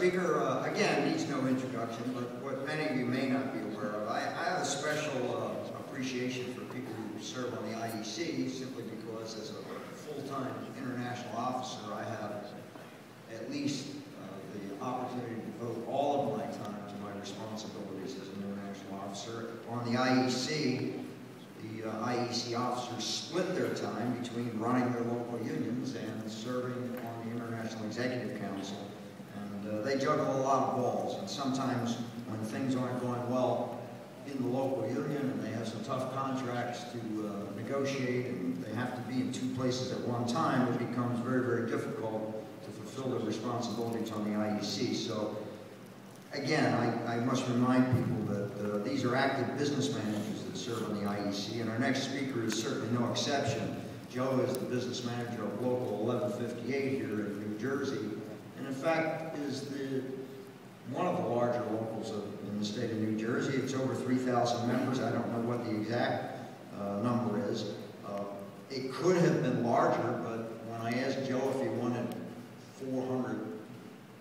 Speaker, again, needs no introduction, but what many of you may not be aware of, I have a special appreciation for people who serve on the IEC, simply because as a full-time international officer, I have at least the opportunity to devote all of my time to my responsibilities as an international officer. On the IEC officers split their time between running their local unions and serving on the International Executive Council. They juggle a lot of balls, and sometimes when things aren't going well in the local union and they have some tough contracts to negotiate and they have to be in two places at one time, it becomes very, very difficult to fulfill their responsibilities on the IEC. So again, I must remind people that these are active business managers that serve on the IEC, and our next speaker is certainly no exception. Joe is the business manager of Local 1158 here in New Jersey. And in fact, is one of the larger locals in the state of New Jersey. It's over 3,000 members. I don't know what the exact number is. It could have been larger, but when I asked Joe if he wanted 400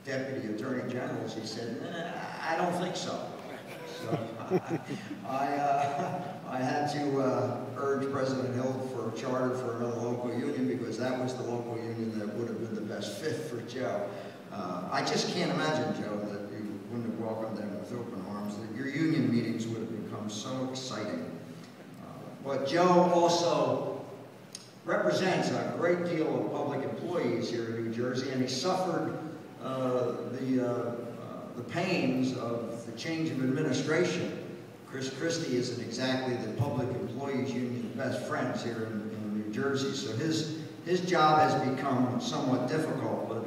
deputy attorney generals, he said, I don't think so. So I had to urge President Hill for a charter for another local union, because that was the local union that would have been the best fit for Joe. I just can't imagine, Joe, that you wouldn't have welcomed them with open arms, that your union meetings would have become so exciting. But Joe also represents a great deal of public employees here in New Jersey, and he suffered the pains of the change of administration. Chris Christie isn't exactly the public employees union's best friends here in New Jersey, so his job has become somewhat difficult. But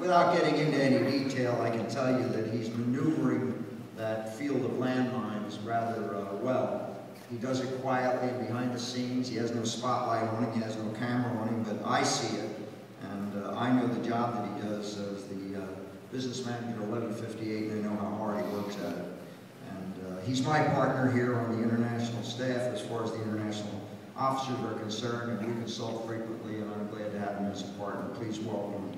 without getting into any detail, I can tell you that he's maneuvering that field of landmines rather well. He does it quietly and behind the scenes. He has no spotlight on him, he has no camera on him, but I see it, and I know the job that he does as the business manager of 1158, and I know how hard he works at it. And he's my partner here on the international staff as far as the international officers are concerned, and we consult frequently, and I'm glad to have him as a partner. Please welcome